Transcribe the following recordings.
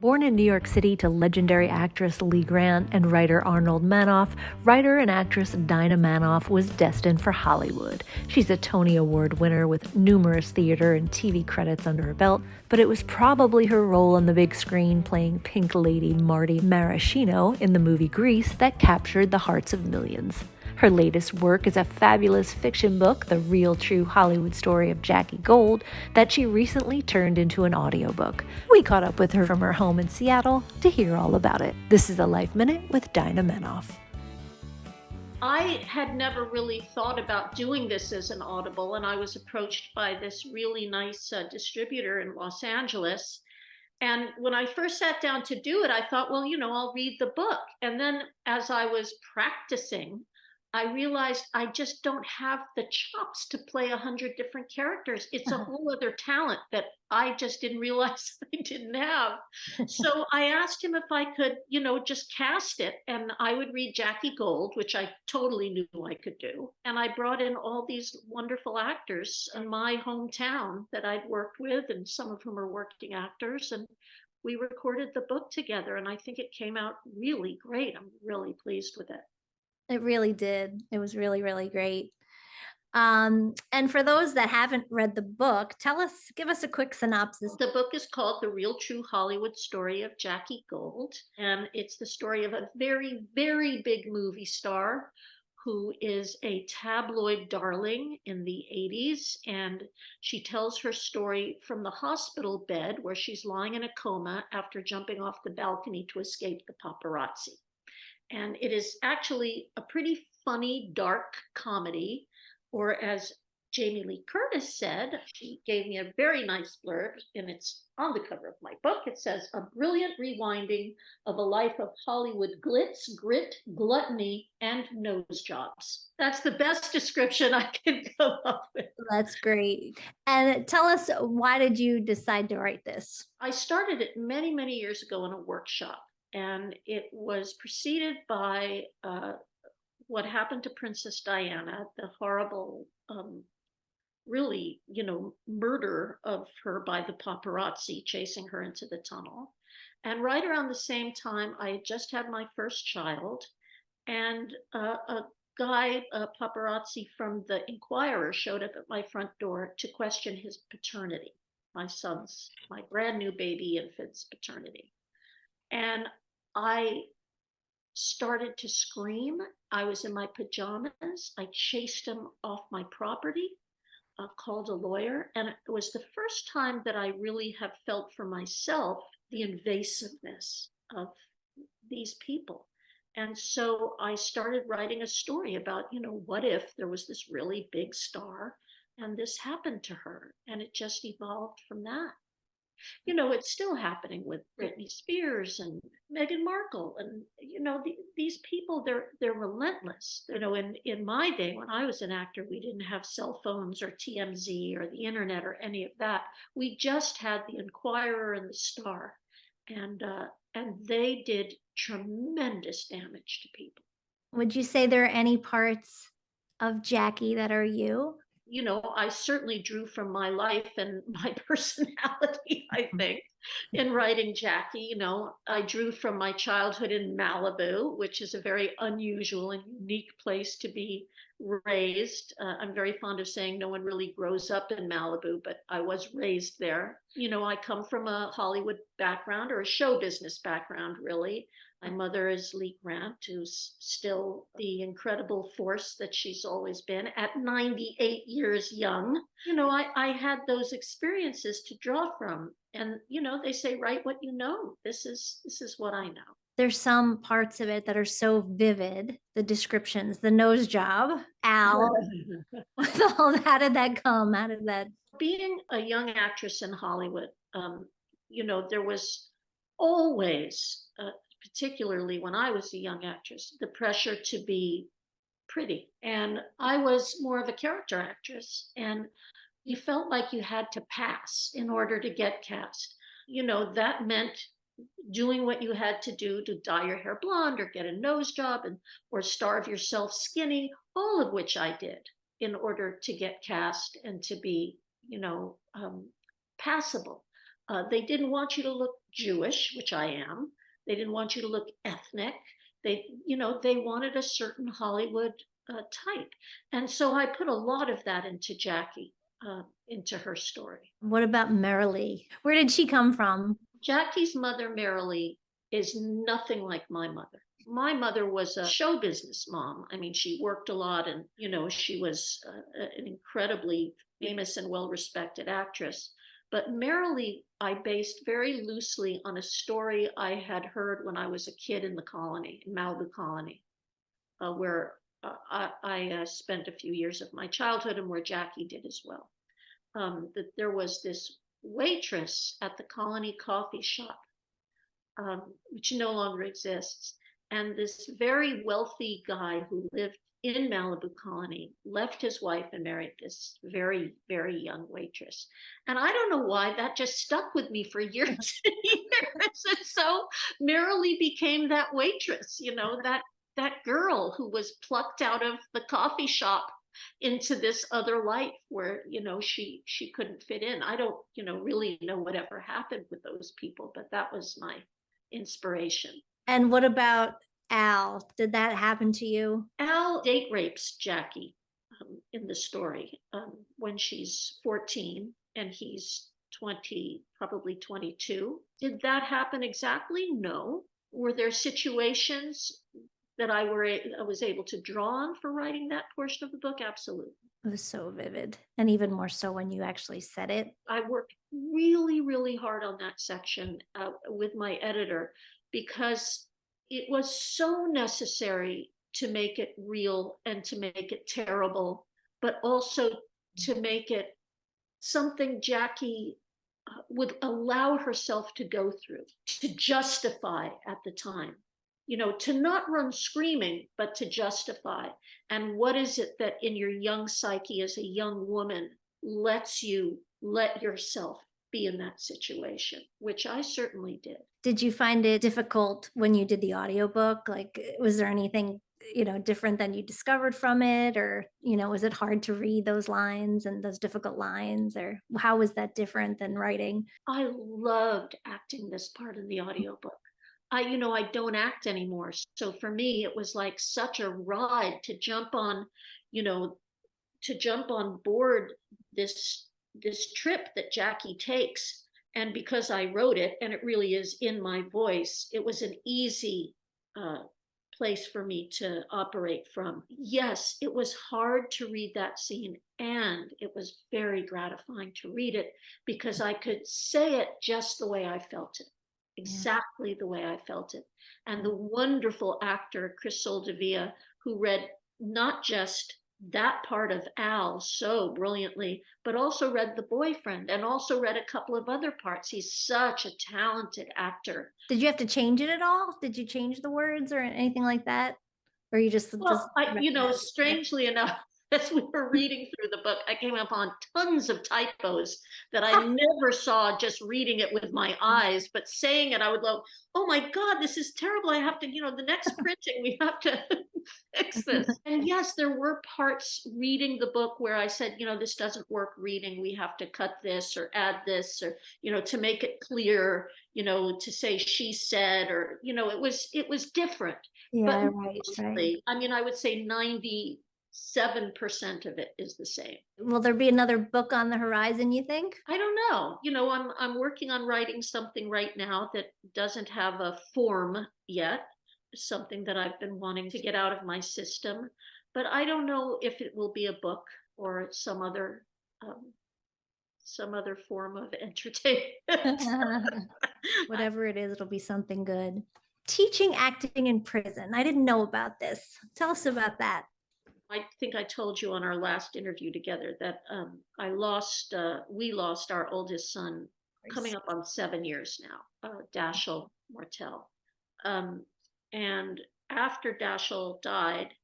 Born in New York City to legendary actress Lee Grant and writer Arnold Manoff, writer and actress Dinah Manoff was destined for Hollywood. She's a Tony Award winner with numerous theater and TV credits under her belt, but it was probably her role on the big screen playing Pink Lady Marty Maraschino in the movie Grease that captured the hearts of millions. Her latest work is a fabulous fiction book, The Real True Hollywood Story of Jackie Gold, that she recently turned into an audiobook. We caught up with her from her home in Seattle to hear all about it. This is a Life Minute with Dinah Manoff. I had never really thought about doing this as an Audible, and I was approached by this really nice distributor in Los Angeles. And when I first sat down to do it, I thought, well, I'll read the book. And then as I was practicing, I realized I just don't have the chops to play 100 different characters. It's a whole other talent that I just didn't realize I didn't have. So I asked him if I could, just cast it, and I would read Jackie Gold, which I totally knew I could do. And I brought in all these wonderful actors in my hometown that I'd worked with, and some of whom are working actors. And we recorded the book together, and I think it came out really great. I'm really pleased with it. It really did. It was really, really great. And for those that haven't read the book, give us a quick synopsis. The book is called The Real True Hollywood Story of Jackie Gold, and it's the story of a very, very big movie star who is a tabloid darling in the 80s, and she tells her story from the hospital bed where she's lying in a coma after jumping off the balcony to escape the paparazzi. And it is actually a pretty funny, dark comedy, or as Jamie Lee Curtis said, she gave me a very nice blurb, and it's on the cover of my book. It says, "A brilliant rewinding of a life of Hollywood glitz, grit, gluttony, and nose jobs." That's the best description I can come up with. That's great. And tell us, why did you decide to write this? I started it many, many years ago in a workshop. And it was preceded by what happened to Princess Diana, the horrible, really, murder of her by the paparazzi chasing her into the tunnel. And right around the same time, I had just had my first child, and a guy, a paparazzi from the Inquirer, showed up at my front door to question his paternity, my brand new baby infant's paternity. And I started to scream. I was in my pajamas. I chased him off my property, called a lawyer. And it was the first time that I really have felt for myself the invasiveness of these people. And so I started writing a story about, what if there was this really big star and this happened to her? And it just evolved from that. It's still happening with Britney Spears and Meghan Markle, and these people, they're relentless. In my day when I was an actor, we didn't have cell phones or TMZ or the internet or any of that. We just had the Inquirer and the Star, and they did tremendous damage to people. Would you say there are any parts of Jackie that are you? I certainly drew from my life and my personality, I think, in writing Jackie. I drew from my childhood in Malibu, which is a very unusual and unique place to be raised. I'm very fond of saying no one really grows up in Malibu, but I was raised there. I come from a Hollywood background, or a show business background, really. My mother is Lee Grant, who's still the incredible force that she's always been at 98 years young. I had those experiences to draw from. And, they say, write what you know. This is what I know. There's some parts of it that are so vivid, the descriptions, the nose job, Al. How did that come? How did that? Being a young actress in Hollywood, there was always, particularly when I was a young actress, the pressure to be pretty. And I was more of a character actress, and you felt like you had to pass in order to get cast. That meant doing what you had to do to dye your hair blonde or get a nose job or starve yourself skinny, all of which I did in order to get cast and to be, passable. They didn't want you to look Jewish, which I am. They didn't want you to look ethnic. They wanted a certain Hollywood type. And so I put a lot of that into Jackie, into her story. What about Marilee? Where did she come from? Jackie's mother, Marilee, is nothing like my mother. My mother was a show business mom. I mean, she worked a lot, and she was an incredibly famous and well-respected actress. But Marilee, I based very loosely on a story I had heard when I was a kid in the colony, in Malibu Colony, where I spent a few years of my childhood, and where Jackie did as well. That there was this waitress at the Colony coffee shop, which no longer exists. And this very wealthy guy who lived in Malibu Colony left his wife and married this very, very young waitress. And I don't know why that just stuck with me for years and years. And so Marilee became that waitress, that girl who was plucked out of the coffee shop into this other life where she couldn't fit in. I don't really know whatever happened with those people, but that was my inspiration. And what about Al? Did that happen to you? Al date rapes Jackie in the story when she's 14 and he's 20, probably 22. Did that happen exactly? No. Were there situations that I was able to draw on for writing that portion of the book? Absolutely. It was so vivid, and even more so when you actually said it. I worked really, really hard on that section with my editor, because it was so necessary to make it real and to make it terrible, but also to make it something Jackie would allow herself to go through, to justify at the time. To not run screaming, but to justify. And what is it that in your young psyche as a young woman lets you let yourself be in that situation, which I certainly did. Did you find it difficult when you did the audiobook? Like, was there anything, different than you discovered from it? Or, was it hard to read those lines and those difficult lines? Or how was that different than writing? I loved acting this part in the audiobook. I don't act anymore. So for me, it was like such a ride to jump on board this trip that Jackie takes. And because I wrote it, and it really is in my voice, it was an easy place for me to operate from. Yes, it was hard to read that scene, and it was very gratifying to read it because I could say it just the way I felt it. Exactly the way I felt it. And the wonderful actor, Chris Soldevilla, who read not just that part of Al so brilliantly, but also read The Boyfriend and also read a couple of other parts. He's such a talented actor. Did you have to change it at all? Did you change the words or anything like that? Or you just... strangely enough, as we were reading through the book, I came upon tons of typos that I never saw just reading it with my eyes, but saying it, I would go, oh my God, this is terrible. I have to, the next printing, we have to fix this. And yes, there were parts reading the book where I said, this doesn't work reading. We have to cut this or add this, or, to make it clear, to say she said, or, it was different. Yeah, but right. I would say 97% of it is the same. Will there be another book on the horizon, you think? I don't know. I'm working on writing something right now that doesn't have a form yet, something that I've been wanting to get out of my system. But I don't know if it will be a book or some other form of entertainment. Whatever it is, it'll be something good. Teaching acting in prison. I didn't know about this. Tell us about that. I think I told you on our last interview together that we lost our oldest son, coming up on 7 years now, Dashiell Martell. And after Dashiell died,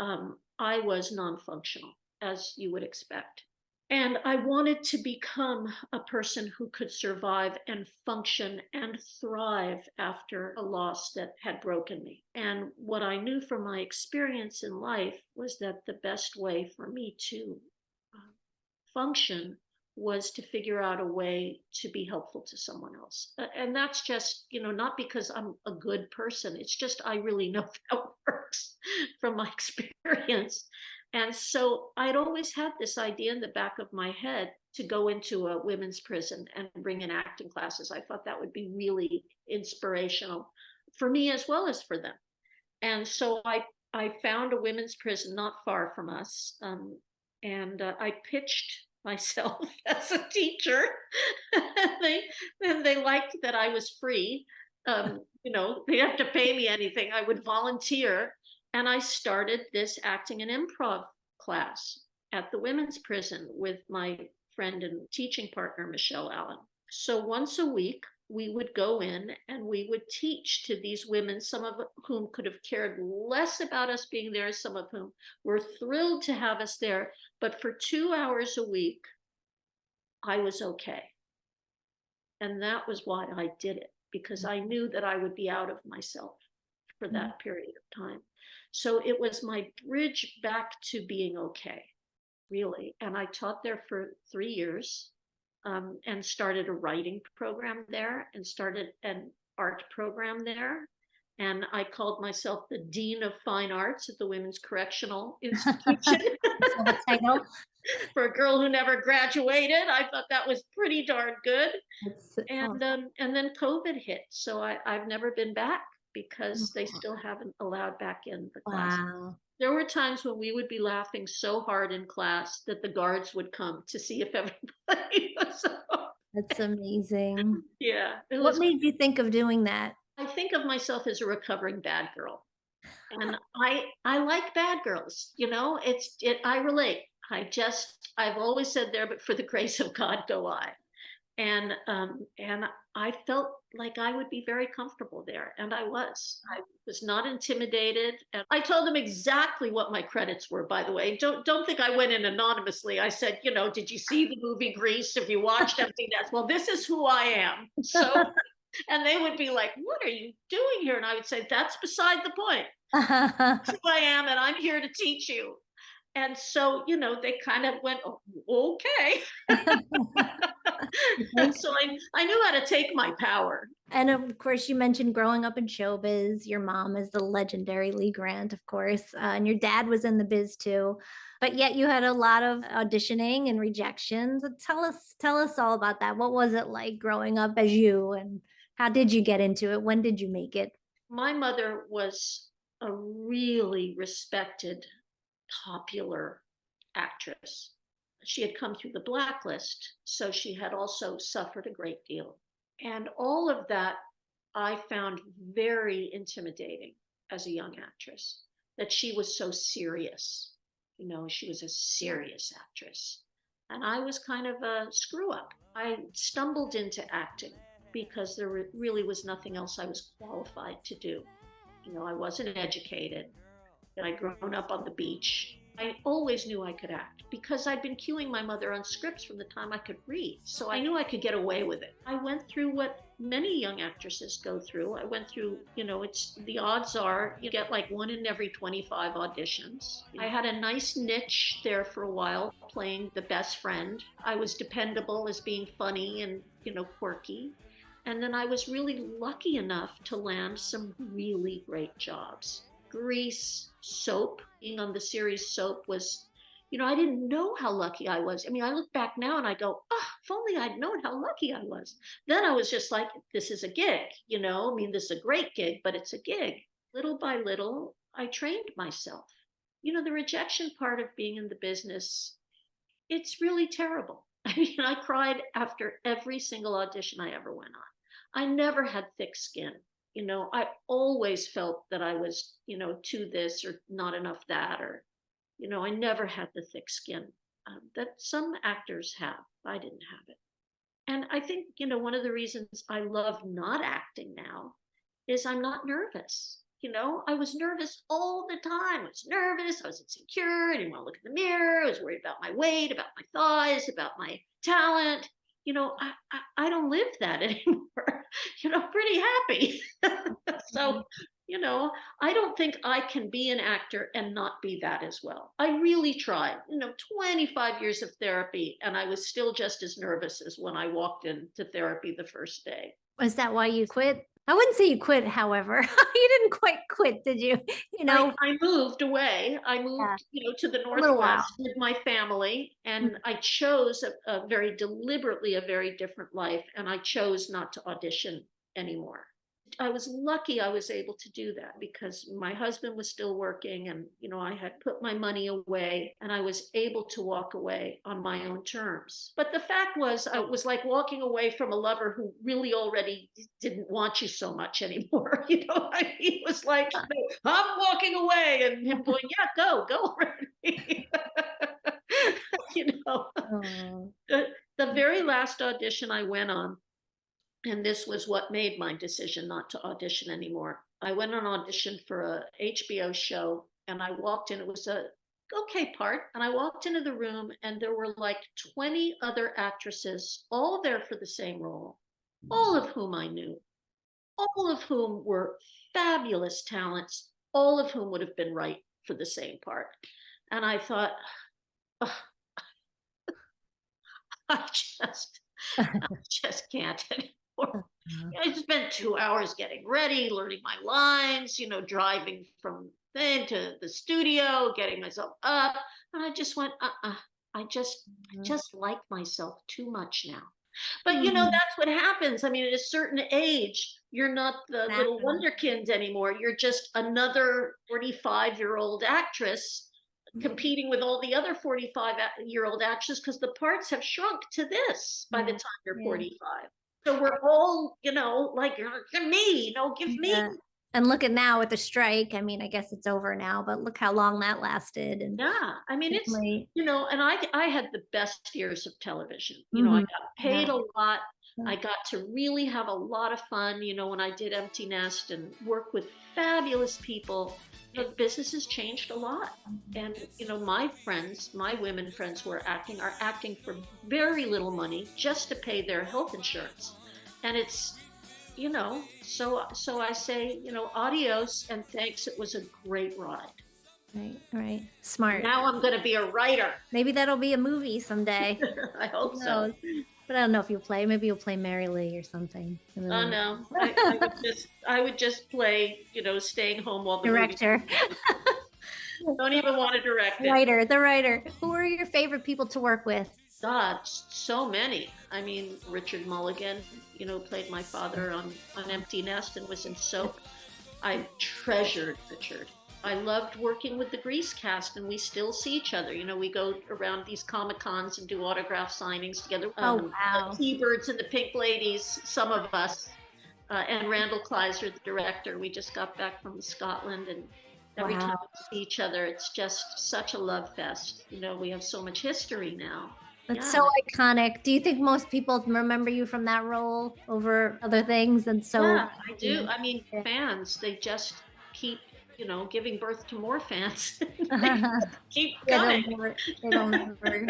I was non-functional, as you would expect. And I wanted to become a person who could survive and function and thrive after a loss that had broken me. And what I knew from my experience in life was that the best way for me to function was to figure out a way to be helpful to someone else. And that's just, not because I'm a good person. It's just I really know how it works from my experience. And so I'd always had this idea in the back of my head to go into a women's prison and bring in acting classes. I thought that would be really inspirational for me as well as for them. And so I found a women's prison not far from us. And I pitched myself as a teacher. they liked that I was free. They didn't have to pay me anything. I would volunteer. And I started this acting and improv class at the women's prison with my friend and teaching partner, Michelle Allen. So once a week, we would go in and we would teach to these women, some of whom could have cared less about us being there, some of whom were thrilled to have us there. But for 2 hours a week, I was okay. And that was why I did it, because I knew that I would be out of myself for that period of time. So it was my bridge back to being okay, really. And I taught there for 3 years. And started a writing program there and started an art program there. And I called myself the Dean of Fine Arts at the Women's Correctional Institution. For a girl who never graduated, I thought that was pretty darn good. And then COVID hit. So I've never been back because they still haven't allowed back in the class. Wow. There were times when we would be laughing so hard in class that the guards would come to see if everybody was okay. That's amazing. Yeah. What made you think of doing that? I think of myself as a recovering bad girl. And I like bad girls, I relate. I've always said there, but for the grace of God go I. And I felt like I would be very comfortable there. And I was not intimidated. And I told them exactly what my credits were, by the way. Don't think I went in anonymously. I said, did you see the movie Grease? Have you watched everything that's, well, this is who I am. So, and they would be like, what are you doing here? And I would say, that's beside the point. That's who I am. And I'm here to teach you. And so, they kind of went, oh, okay. So I knew how to take my power. And of course, you mentioned growing up in showbiz. Your mom is the legendary Lee Grant, of course, and your dad was in the biz too. But yet you had a lot of auditioning and rejections. Tell us all about that. What was it like growing up as you, and how did you get into it? When did you make it? My mother was a really respected, popular actress. She had come through the blacklist, so she had also suffered a great deal. And all of that I found very intimidating as a young actress, that she was so serious. She was a serious actress. And I was kind of a screw up. I stumbled into acting because there really was nothing else I was qualified to do. I wasn't educated, and I'd grown up on the beach. I always knew I could act because I'd been cueing my mother on scripts from the time I could read. So I knew I could get away with it. I went through what many young actresses go through. I went through, the odds are you get like 1 in every 25 auditions. I had a nice niche there for a while, playing the best friend. I was dependable as being funny and, quirky. And then I was really lucky enough to land some really great jobs. Grease, Soap, being on the series Soap was, I didn't know how lucky I was. I mean, I look back now and I go, oh, if only I'd known how lucky I was. Then I was just like, this is a gig, this is a great gig, but it's a gig. Little by little, I trained myself. The rejection part of being in the business, it's really terrible. I mean, I cried after every single audition I ever went on. I never had thick skin. I always felt that I was, to this or not enough that, or, I never had the thick skin that some actors have. I didn't have it. And I think, one of the reasons I love not acting now is I'm not nervous. I was nervous all the time. I was nervous. I was insecure. I didn't want to look in the mirror. I was worried about my weight, about my thighs, about my talent. I don't live that anymore. Pretty happy. So You know, I don't think I can be an actor and not be that as well. I really tried, 25 years of therapy, and I was still just as nervous as when I walked into therapy the first day. Was that why you quit? I wouldn't say you quit, however. You didn't quite quit, did you? You know? I moved away. I Yeah, moved, to the a little while. Northwest with my family, Mm. and I chose a very deliberately a very different life, and I chose not to audition anymore. I was lucky I was able to do that because my husband was still working, and I had put my money away, and I was able to walk away on my own terms. But the fact was, I was like walking away from a lover who really already didn't want you so much anymore. He was like, I'm walking away, and him going, yeah, go already. you know Oh. the very last audition I went on, and this was what made my decision not to audition anymore. I went on audition for a HBO show, and I walked in. It was a okay part, and I walked into the room, and there were like 20 other actresses, all there for the same role, all of whom I knew, all of whom were fabulous talents, all of whom would have been right for the same part. And I thought, "Ugh, I just, I just can't anymore." I spent 2 hours getting ready, learning my lines, driving from then to the studio, getting myself up. And I just went, I just like myself too much now. But Mhm. that's what happens. I mean, at a certain age, you're not the little Exactly. wonderkind anymore. You're just another 45-year-old actress competing with all the other 45-year-old actors because the parts have shrunk to this by the Yeah, time you're yeah, 45. So we're all, like, give me, give me. yeah. And look at now with the strike. I mean, I guess it's over now, but look how long that lasted. And Yeah, I mean, it's, certainly, and I had the best years of television. I mhm, got paid yeah, a lot. yeah. I got to really have a lot of fun, when I did Empty Nest and work with fabulous people. The business has changed a lot. And, my friends, my women friends who are acting for very little money just to pay their health insurance. And it's, so I say, adios and thanks. It was a great ride. Right, right. Smart. Now I'm going to be a writer. Maybe that'll be a movie someday. I hope Who so. knows? But I don't know if you'll play. Maybe you'll play Mary Lee or something in the Oh movie. no, I would just play, staying home while the movie. Director, Don't even want to direct it. writer, the writer. Who are your favorite people to work with? God, so many. I mean, Richard Mulligan, played my father on Empty Nest and was in Soap. I treasured Richard. I loved working with the Grease cast, and we still see each other. We go around these Comic Cons and do autograph signings together. Oh, The wow. T-Birds and the Pink Ladies, some of us, and Randall Kleiser, the director. We just got back from Scotland, and every time Wow. we see each other, it's just such a love fest. We have so much history now. That's Yeah, so iconic. Do you think most people remember you from that role over other things? And so, yeah, I do. I mean, yeah. fans, they just keep, giving birth to more fans. They Yeah, keep they'll coming. never, they don't ever.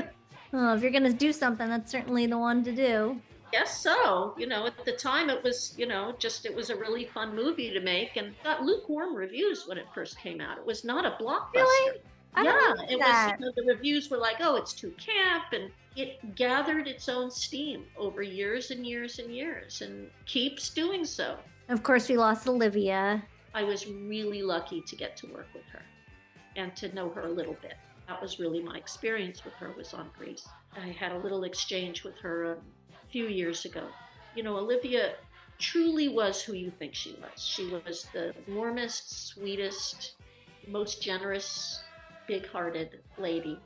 Oh, if you're gonna do something, that's certainly the one to do. Guess so. At the time it was, it was a really fun movie to make and got lukewarm reviews when it first came out. It was not a blockbuster. Really? I Yeah, don't remember it was, that. the reviews were like, oh, it's too camp. And it gathered its own steam over years and years and years and keeps doing so. Of course, we lost Olivia. I was really lucky to get to work with her and to know her a little bit. That was really my experience with her, was on Grease. I had a little exchange with her a few years ago. Olivia truly was who you think she was. She was the warmest, sweetest, most generous, big-hearted lady.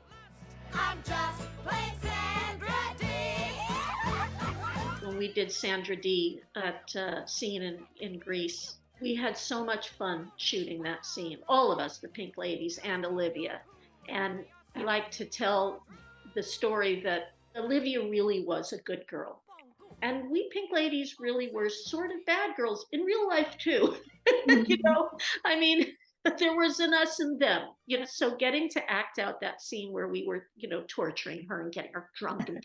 I'm just plain Sandra Dee. When we did Sandra Dee, that scene in Greece, we had so much fun shooting that scene. All of us, the Pink Ladies and Olivia. And I like to tell the story that Olivia really was a good girl. And we Pink Ladies really were sort of bad girls in real life too. I mean, there was an us and them, so getting to act out that scene where we were, torturing her and getting her drunk and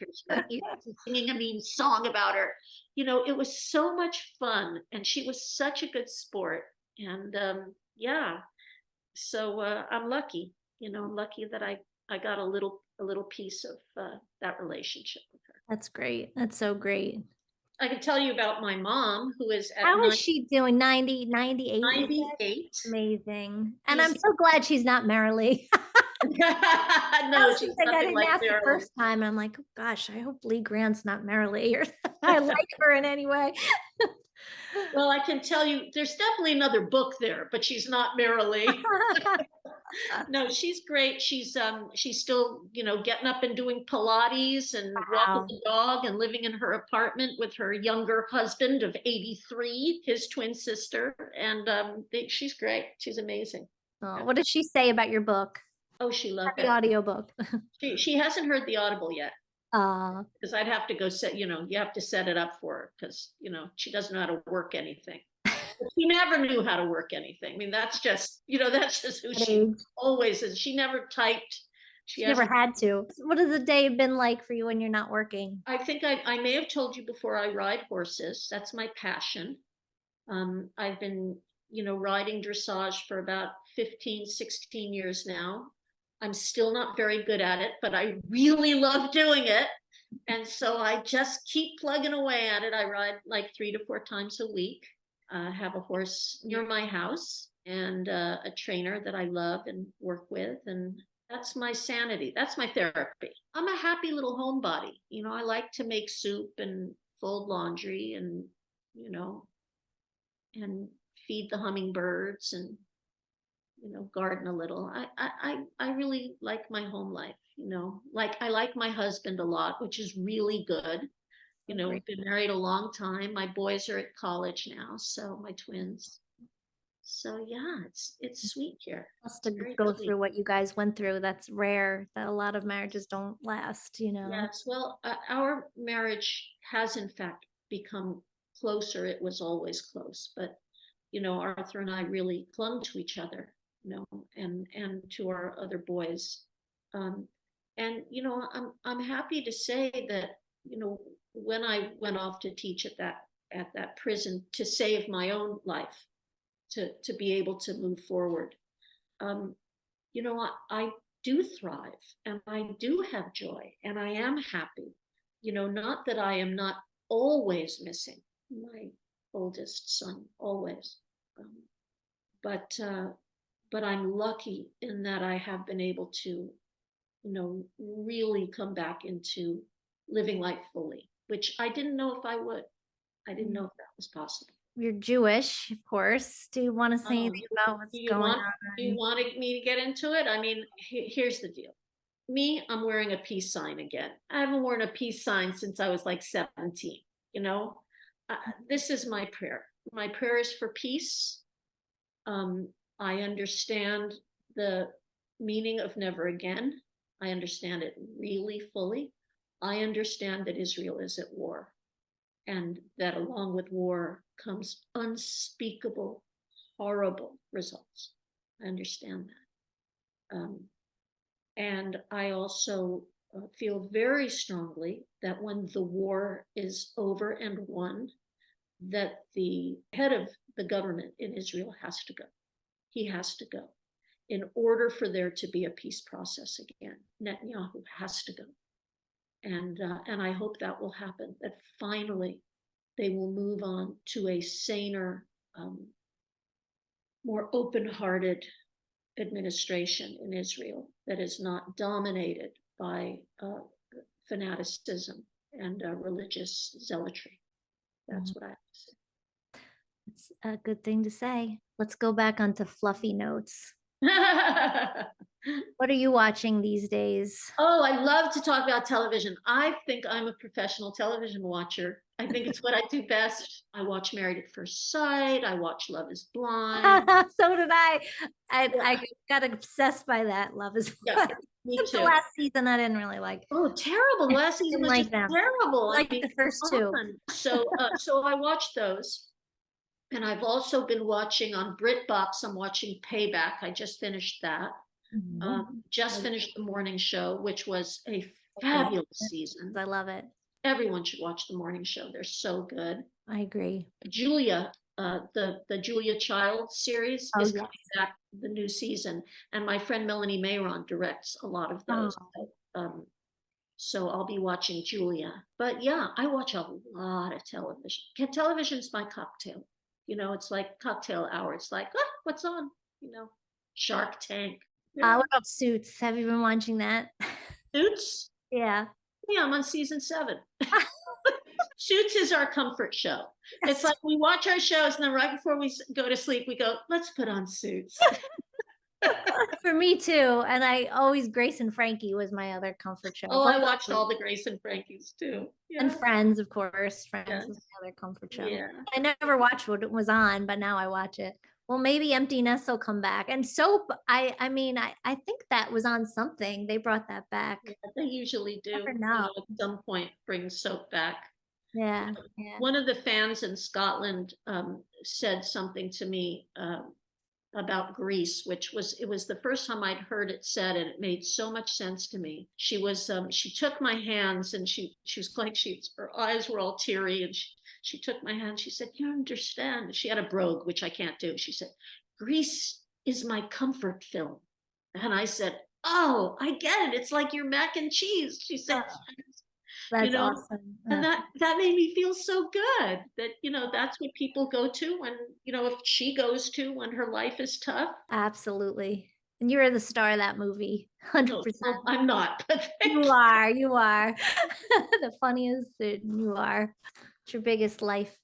singing a mean song about her, it was so much fun. And she was such a good sport. And yeah, so I'm lucky, I'm lucky that I got a little piece of that relationship with her. That's great. That's so great. I can tell you about my mom, who is at How is she doing? 98, you said? 98. Amazing. And I'm She's so glad she's not Marilee. I no, was she's like, I nothing didn't like ask the Marilyn. first time, and I'm like, "Oh gosh, I hope Lee Grant's not Marilee or I like her in any way." Well, I can tell you, there's definitely another book there, but she's not Marilee. No, she's great. She's still, getting up and doing Pilates and walking Wow. the dog and living in her apartment with her younger husband of 83, his twin sister. And she's great. She's amazing. Oh, what did she say about your book? Oh, she loved The it. audiobook. She hasn't heard the Audible yet, Uh, because I'd have to go you have to set it up for her, because, she doesn't know how to work anything. She never knew how to work anything. I mean, that's just who she always is. She never typed. She never had to. What has the day been like for you when you're not working? I think I may have told you before, I ride horses. That's my passion. I've been, riding dressage for about 15, 16 years now. I'm still not very good at it, but I really love doing it. And so I just keep plugging away at it. I ride like 3 to 4 times a week. Have a horse near my house and a trainer that I love and work with. And that's my sanity. That's my therapy. I'm a happy little homebody. I like to make soup and fold laundry and, and feed the hummingbirds and, garden a little. I really like my home life, like I like my husband a lot, which is really good. We've been married a long time. My boys are at college now, so my twins. So yeah, it's sweet here. Just to go through what you guys went through, that's rare. That a lot of marriages don't last, Yes, well, our marriage has in fact become closer. It was always close, but Arthur and I really clung to each other, and to our other boys. Um, and I'm happy to say that when I went off to teach at that prison to save my own life, to be able to move forward, um, I do thrive and I do have joy and I am happy. Not that I am not always missing my oldest son, always, um, but I'm lucky in that I have been able to, really come back into living life fully, which I didn't know if I would. I didn't know if that was possible. You're Jewish, of course. Do you want to say anything about what's going on? Do you want me to get into it? I mean, here's the deal. Me, I'm wearing a peace sign again. I haven't worn a peace sign since I was like 17. This is my prayer. My prayer is for peace. I understand the meaning of never again. I understand it really fully. I understand that Israel is at war, and that along with war comes unspeakable, horrible results. I understand that. And I also feel very strongly that when the war is over and won, that the head of the government in Israel has to go. He has to go in order for there to be a peace process again. Netanyahu has to go. And I hope that will happen, that finally they will move on to a saner, more open-hearted administration in Israel that is not dominated by fanaticism and religious zealotry. That's what I have to say. It's a good thing to say. Let's go back onto fluffy notes. What are you watching these days? Oh, I love to talk about television. I think I'm a professional television watcher. I think it's what I do best. I watch Married at First Sight. I watch Love is Blind. So did I. I got obsessed by that. Love is Blind. Me too. The last season I didn't really like. Oh, terrible. The last season was just terrible. I like the first two. So I watched those. And I've also been watching on BritBox. I'm watching Payback. I just finished that. Just finished The Morning Show, which was a fabulous season. I love it. Everyone should watch The Morning Show. They're so good. I agree. Julia the Julia Child series Oh, is yes. coming back, the new season, and my friend Melanie Mayron directs a lot of those. So I'll be watching Julia. But yeah, I watch a lot of television. Television's my cocktail. It's like cocktail hour. It's like, what's on? Shark Tank. What about Suits? Have you been watching that? Suits? Yeah. Yeah, I'm on season 7. Suits is our comfort show. It's like we watch our shows, and then right before we go to sleep, we go, let's put on Suits. For me too. And Grace and Frankie was my other comfort show. Oh, I watched all the Grace and Frankies too. Yeah. And Friends, of course. Friends Yes. was my other comfort show. Yeah. I never watched what it was on, but now I watch it. Well, maybe Empty Nest will come back. And Soap, I think that was on something. They brought that back. Yeah, they usually do. Never know. At some point, bring Soap back. Yeah. One of the fans in Scotland said something to me about Greece, it was the first time I'd heard it said, and it made so much sense to me. She took my hands, and she was like, her eyes were all teary, and she took my hand. She said, "You understand?" She had a brogue, which I can't do. She said, "Greece is my comfort film." And I said, "Oh, I get it. It's like your mac and cheese." She said, That's awesome. and that made me feel so good that, that's what people go to when, if she goes to when her life is tough. Absolutely. And you're the star of that movie. 100%. Well, I'm not, but You are. The funniest, you are. What's your biggest life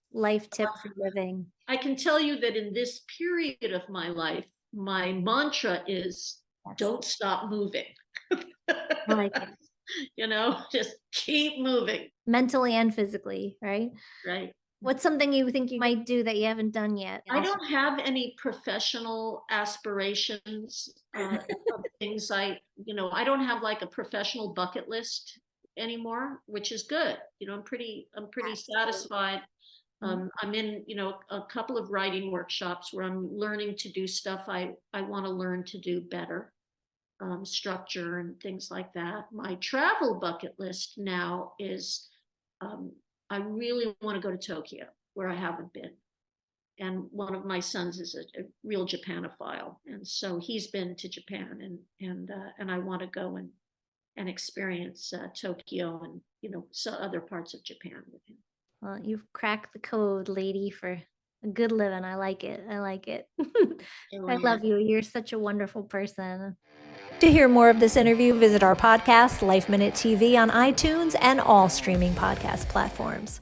tip for living? I can tell you that in this period of my life, my mantra is don't stop moving. I like it. Just keep moving. Mentally and physically, right? Right. What's something you think you might do that you haven't done yet? I don't have any professional aspirations of things I don't have like a professional bucket list anymore, which is good. I'm pretty satisfied. I'm in, a couple of writing workshops where I'm learning to do stuff I want to learn to do better. Structure and things like that. My travel bucket list now is I really want to go to Tokyo, where I haven't been. And one of my sons is a real Japanophile, and so he's been to Japan, and I want to go and experience Tokyo and some other parts of Japan with him. Well, you've cracked the code, lady, for a good living. I like it. I love you. You're such a wonderful person. To hear more of this interview, visit our podcast, Life Minute TV, on iTunes and all streaming podcast platforms.